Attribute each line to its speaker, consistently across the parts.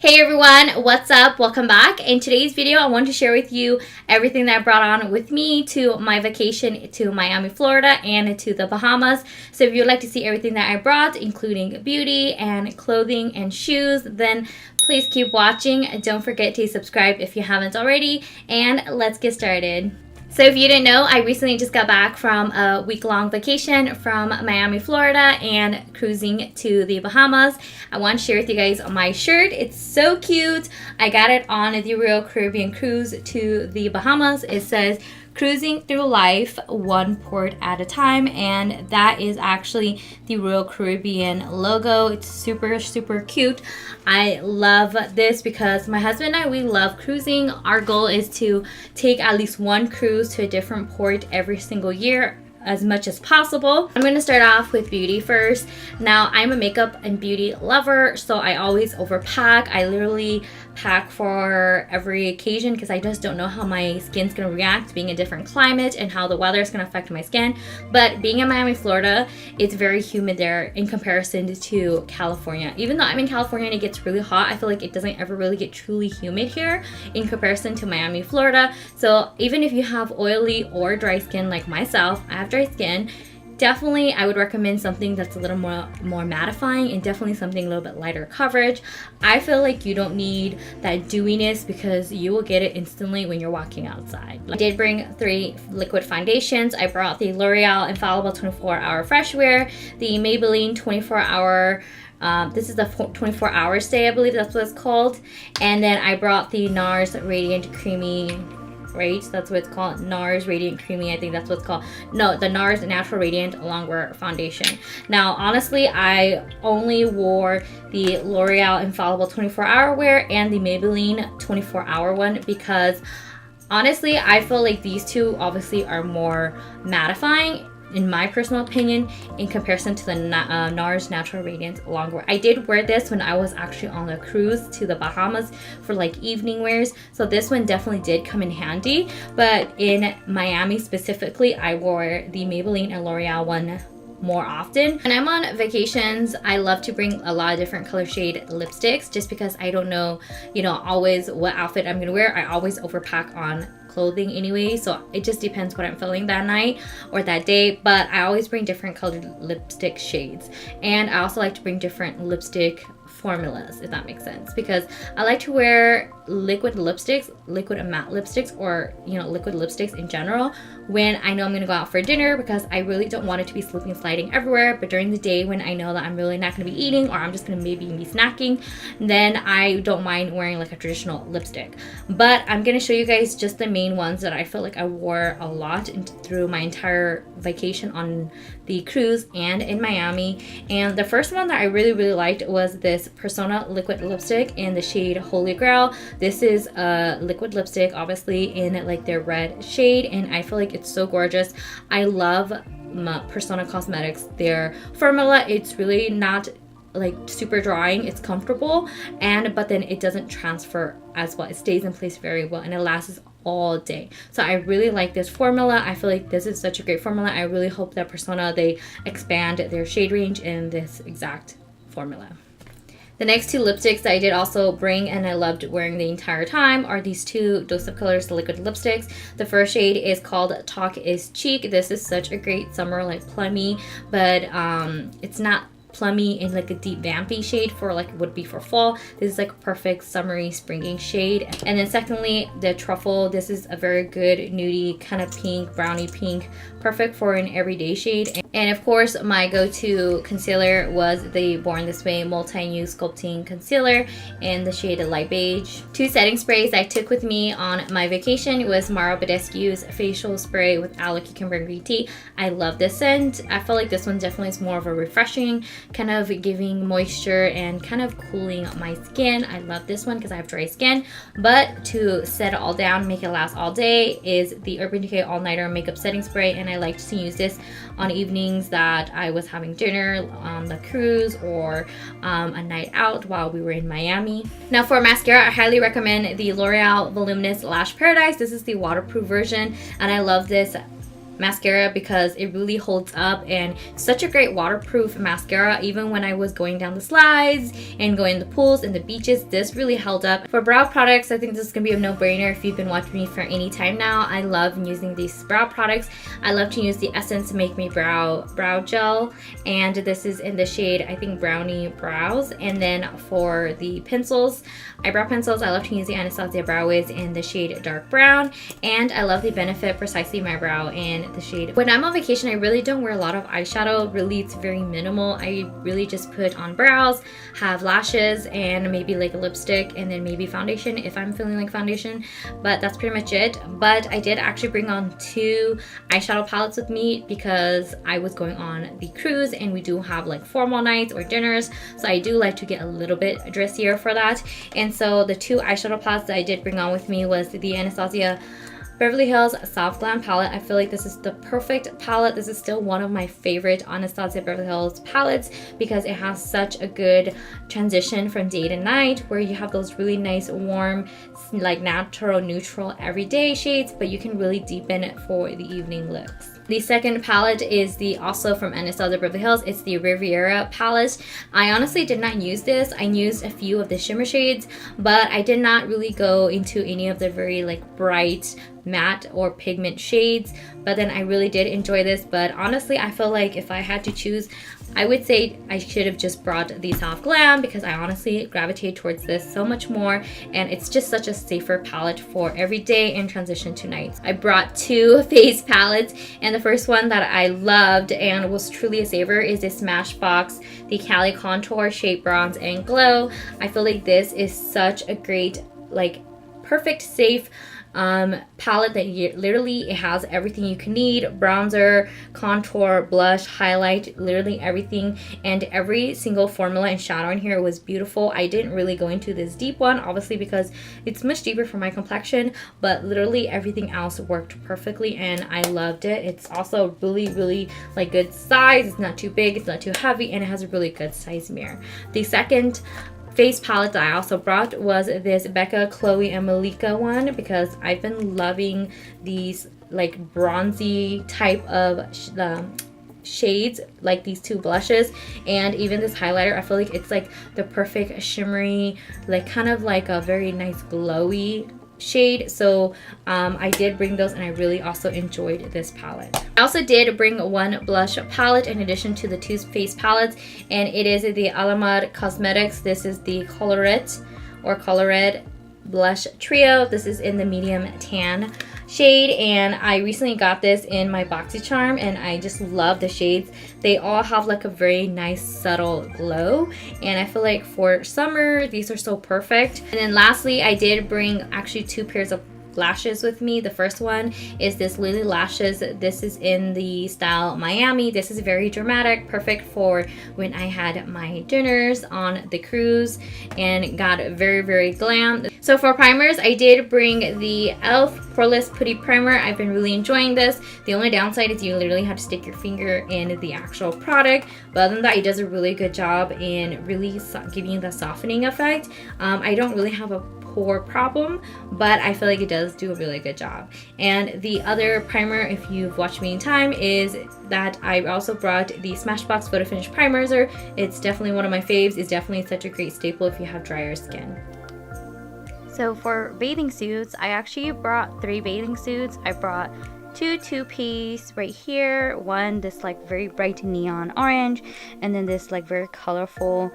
Speaker 1: Hey everyone, what's up? Welcome back. In today's video, I want to share with you everything that I brought on with me to my vacation to Miami, Florida and to the Bahamas. So if you'd like to see everything that I brought, including beauty and clothing and shoes, then please keep watching. Don't forget to subscribe if you haven't already, and let's get started. So if you didn't know, I recently just got back from a week-long vacation from Miami, Florida and cruising to the Bahamas. I want to share with you guys my shirt. It's so cute. I got it on the Royal Caribbean cruise to the Bahamas. It says cruising through life one port at a time, and that is actually the Royal Caribbean logo. It's super cute. I love this because my husband and I, we love cruising. Our goal is to take at least one cruise to a different port every single year, as much as possible. I'm going to start off with beauty first. Now, I'm a makeup and beauty lover, so I always overpack. I literally pack for every occasion because I just don't know how my skin's going to react being in a different climate and how the weather is going to affect my skin. But being in Miami, Florida, it's very humid there in comparison to California. Even though I'm in California and it gets really hot, I feel like it doesn't ever really get truly humid here in comparison to Miami, Florida. So even if you have oily or dry skin like myself, I have dry skin, definitely I would recommend something that's a little more mattifying and definitely something a little bit lighter coverage. I feel like you don't need that dewiness because you will get it instantly when you're walking outside. I did bring 3 liquid foundations. I brought the L'Oreal Infallible 24-Hour Fresh Wear, the Maybelline 24-Hour this is the 24-Hour Stay, I believe that's what it's called, and then I brought the NARS Radiant Creamy, right? That's what it's called. NARS Radiant Creamy, I think that's what it's called. No, the NARS Natural Radiant Longwear Foundation. Now, honestly, I only wore the L'Oreal Infallible 24-Hour Wear and the Maybelline 24-Hour one because honestly, I feel like these two obviously are more mattifying, in my personal opinion, in comparison to the NARS Natural Radiant Longwear. I did wear this when I was actually on a cruise to the Bahamas for like evening wears, so this one definitely did come in handy. But in Miami specifically, I wore the Maybelline and L'Oreal one more often. When I'm on vacations, I love to bring a lot of different color shade lipsticks just because I don't know, always what outfit I'm gonna wear. I always overpack on clothing anyway, so it just depends what I'm feeling that night or that day. But I always bring different colored lipstick shades, and I also like to bring different lipstick formulas, if that makes sense, because I like to wear liquid lipsticks, liquid and matte lipsticks, or liquid lipsticks in general when I know I'm gonna go out for dinner, because I really don't want it to be slipping and sliding everywhere. But during the day when I know that I'm really not gonna be eating, or I'm just gonna maybe be snacking, then I don't mind wearing like a traditional lipstick. But I'm gonna show you guys just the main ones that I feel like I wore a lot through my entire vacation on the cruise and in Miami. And the first one that I really liked was this Pérsona liquid lipstick in the shade Holy Grail. This is a liquid lipstick, obviously in like their red shade, and I feel like it's so gorgeous. I love Pérsona Cosmetics, their formula. It's really not like super drying, it's comfortable, but then it doesn't transfer as well. It stays in place very well and it lasts all day. So I really like this formula. I feel like this is such a great formula. I really hope that Pérsona, they expand their shade range in this exact formula. The next 2 lipsticks that I did also bring and I loved wearing the entire time are these 2 Dose of Colors liquid lipsticks. The first shade is called Talk is Cheek. This is such a great summer like plummy, but it's not plummy in like a deep vampy shade for like would be for fall. This is like a perfect summery springy shade. And then secondly, the Truffle. This is a very good nudie kind of pink, brownie pink, perfect for an everyday shade. And of course, my go-to concealer was the Born This Way Multi-Use Sculpting Concealer in the shade Light Beige. 2 setting sprays I took with me on my vacation was Badescu's facial spray with Aloe Cucumber and Green Tea. I love this scent. I feel like this one definitely is more of a refreshing, kind of giving moisture and kind of cooling my skin. I love this one because I have dry skin. But to set it all down, make it last all day, is the Urban Decay All Nighter Makeup Setting Spray, and I like to use this on evenings that I was having dinner on the cruise or a night out while we were in Miami. Now for mascara, I highly recommend the L'Oreal Voluminous Lash Paradise. This is the waterproof version, and I love this mascara because it really holds up, and such a great waterproof mascara. Even when I was going down the slides and going in the pools and the beaches, this really held up. For brow products, I think this is gonna be a no-brainer if you've been watching me for any time now. I love using these brow products. I love to use the Essence Make Me Brow Gel, and this is in the shade, I think, Brownie Brows. And then for the pencils, eyebrow pencils, I love to use the Anastasia Brow Wiz in the shade Dark Brown, and I love the Benefit Precisely My Brow in the shade. When I'm on vacation, I really don't wear a lot of eyeshadow. Really, it's very minimal. I really just put on brows, have lashes, and maybe like a lipstick, and then maybe foundation if I'm feeling like foundation, but that's pretty much it. But I did actually bring on 2 eyeshadow palettes with me because I was going on the cruise, and we do have like formal nights or dinners, so I do like to get a little bit dressier for that. And so the 2 eyeshadow palettes that I did bring on with me was the Anastasia Beverly Hills Soft Glam palette. I feel like this is the perfect palette. This is still one of my favorite Anastasia Beverly Hills palettes because it has such a good transition from day to night, where you have those really nice warm, like natural neutral everyday shades, but you can really deepen it for the evening looks. The second palette is also from Anastasia Beverly Hills. It's the Riviera palette. I honestly did not use this. I used a few of the shimmer shades, but I did not really go into any of the very like bright matte or pigment shades. But then I really did enjoy this. But honestly, I feel like if I had to choose, I would say I should have just brought the Soft Glam because I honestly gravitate towards this so much more, and it's just such a safer palette for every day and transition to nights. I brought 2 face palettes, and the first one that I loved and was truly a saver is this Smashbox, the Cali Contour Shape Bronze and Glow. I feel like this is such a great, like, perfect, safe palette that literally it has everything you can need: bronzer, contour, blush, highlight, literally everything. And every single formula and shadow in here was beautiful. I didn't really go into this deep one, obviously, because it's much deeper for my complexion, but literally everything else worked perfectly and I loved it. It's also really like good size. It's not too big, it's not too heavy, and it has a really good size mirror. The second face palette that I also brought was this Becca, Chloe, and Malika one because I've been loving these like bronzy type of shades, like these 2 blushes and even this highlighter. I feel like it's like the perfect shimmery, like kind of like a very nice glowy shade. So I did bring those, and I really also enjoyed this palette. I also did bring 1 blush palette in addition to the 2 face palettes, and it is the Alamar Cosmetics. This is the Colorette or Colored Blush Trio. This is in the medium tan shade, and I recently got this in my BoxyCharm, and I just love the shades. They all have like a very nice subtle glow, and I feel like for summer these are so perfect. And then lastly, I did bring actually 2 pairs of lashes with me. The first one is this Lily Lashes. This is in the style Miami. This is very dramatic, perfect for when I had my dinners on the cruise and got very glam. So for primers, I did bring the e.l.f. Poreless Putty Primer. I've been really enjoying this. The only downside is you literally have to stick your finger in the actual product, but other than that, it does a really good job in really giving you the softening effect. I don't really have a pore problem, but I feel like it does do a really good job. And the other primer, if you've watched me in time, is that I also brought the Smashbox Photo Finish Primerizer. It's definitely one of my faves. It's definitely such a great staple if you have drier skin. So for bathing suits, I actually brought 3 bathing suits. I brought 2 two-piece right here, one this like very bright neon orange, and then this like very colorful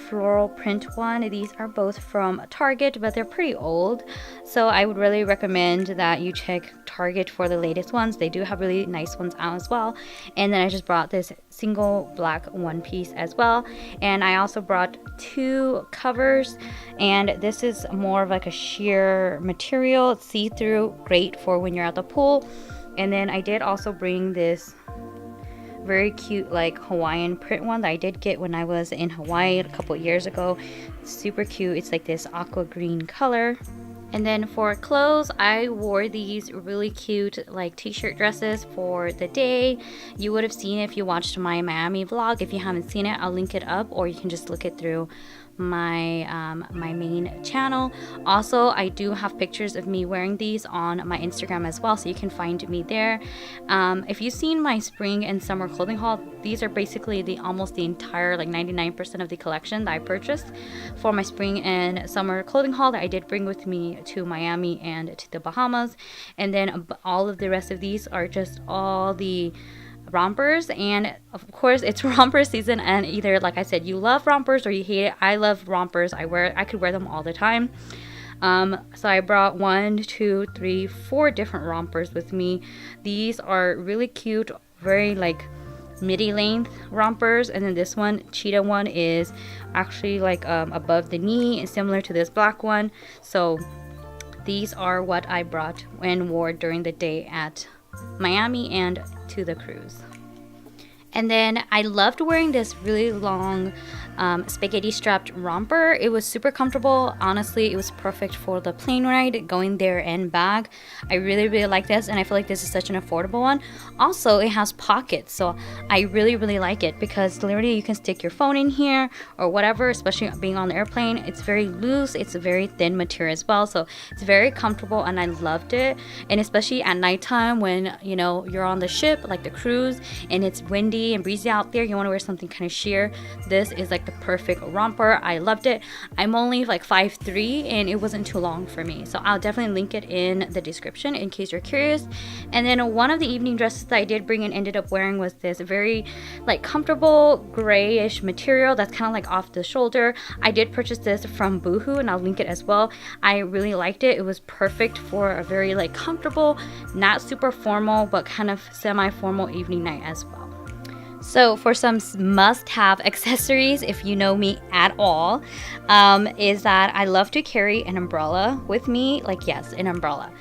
Speaker 1: floral print one. These are both from Target, but they're pretty old, so I would really recommend that you check Target for the latest ones. They do have really nice ones out as well. And then I just brought this single black one piece as well, and I also brought 2 covers, and this is more of like a sheer material. It's see-through, great for when you're at the pool. And then I did also bring this very cute like Hawaiian print one that I did get when I was in Hawaii a couple years ago. It's super cute. It's like this aqua green color. And then for clothes, I wore these really cute like t-shirt dresses for the day. You would have seen it if you watched my Miami vlog. If you haven't seen it, I'll link it up, or you can just look it through
Speaker 2: my my main channel. Also, I do have pictures of me wearing these on my Instagram as well, so you can find me there. If you've seen my spring and summer clothing haul, these are basically almost the entire, like 99% of the collection that I purchased for my spring and summer clothing haul that I did bring with me to Miami and to the Bahamas. And then all of the rest of these are just all the rompers, and of course it's romper season, and either, like I said, you love rompers or you hate it. I love rompers. I could wear them all the time. So I brought 1, 2, 3, 4 different rompers with me. These are really cute, very like midi length rompers, and then this one, cheetah one, is actually like above the knee and similar to this black one. So these are what I brought and wore during the day at Miami and to the cruise. And then I loved wearing this really long spaghetti strapped romper. It was super comfortable. Honestly, it was perfect for the plane ride, going there and back. I really, really like this, and I feel like this is such an affordable one. Also, it has pockets, so I really, really like it because literally you can stick your phone in here or whatever, especially being on the airplane. It's very loose. It's a very thin material as well, so it's very comfortable, and I loved it. And especially at nighttime when, you know, you're on the ship, like the cruise, and it's windy and breezy out there, you want to wear something kind of sheer. This is like the perfect romper. I loved it. I'm only like 5'3", and it wasn't too long for me, so I'll definitely link it in the description in case you're curious. And then one of the evening dresses that I did bring and ended up wearing was this very like comfortable grayish material that's kind of like off the shoulder. I did purchase this from Boohoo, and I'll link it as well. I really liked it. It was perfect for a very like comfortable, not super formal, but kind of semi-formal evening night as well. So for some must-have accessories, if you know me at all, is that I love to carry an umbrella with me. Like, yes, an umbrella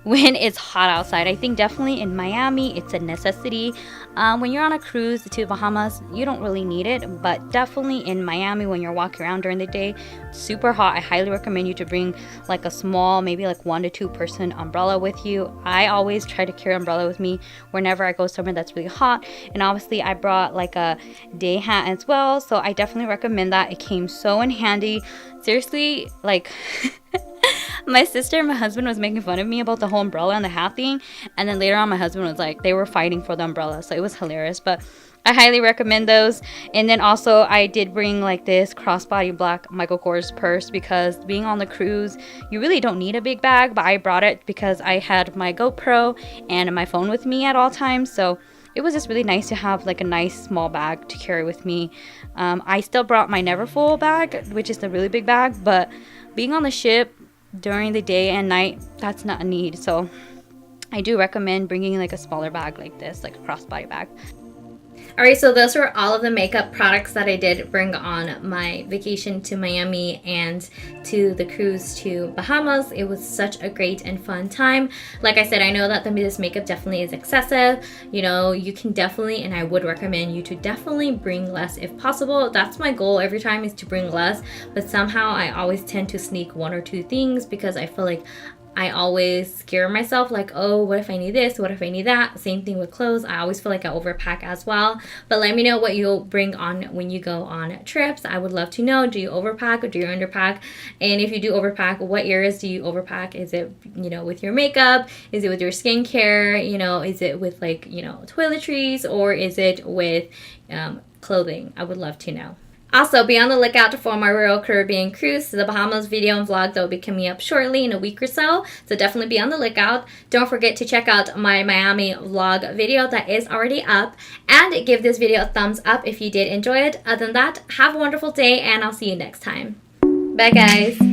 Speaker 2: when it's hot outside. I think definitely in Miami it's a necessity. When you're on a cruise to the Bahamas, you don't really need it, but definitely in Miami when you're walking around during the day, super hot, I highly recommend you to bring like a small, maybe like 1 to 2 person umbrella with you. I always try to carry an umbrella with me whenever I go somewhere that's really hot. And obviously I brought like a day hat as well, so I definitely recommend that. It came so in handy. Seriously, like my sister and my husband was making fun of me about the whole umbrella and the hat thing, and then later on my husband was like, they were fighting for the umbrella, so it was hilarious. But I highly recommend those. And then also I did bring like this crossbody black Michael Kors purse, because being on the cruise you really don't need a big bag, but I brought it because I had my GoPro and my phone with me at all times, so it was just really nice to have like a nice small bag to carry with me. I still brought my Neverfull bag, which is the really big bag, but being on the ship during the day and night, that's not a need. So I do recommend bringing like a smaller bag like this, like a crossbody bag.
Speaker 1: Alright, so those were all of the makeup products that I did bring on my vacation to Miami and to the cruise to Bahamas. It was such a great and fun time. Like I said, I know that this makeup definitely is excessive. You know, you can definitely, and I would recommend you to definitely bring less if possible. That's my goal every time, is to bring less, but somehow I always tend to sneak 1 or 2 things because I feel like I always scare myself, like, oh, what if I need this? What if I need that? Same thing with clothes. I always feel like I overpack as well. But let me know what you'll bring on when you go on trips. I would love to know. Do you overpack or do you underpack? And if you do overpack, what areas do you overpack? Is it, you know, with your makeup? Is it with your skincare? You know, is it with like, you know, toiletries? Or is it with clothing? I would love to know. Also, be on the lookout for my Royal Caribbean cruise to the Bahamas video and vlog that will be coming up shortly in a week or so. So definitely be on the lookout. Don't forget to check out my Miami vlog video that is already up. And give this video a thumbs up if you did enjoy it. Other than that, have a wonderful day and I'll see you next time. Bye guys.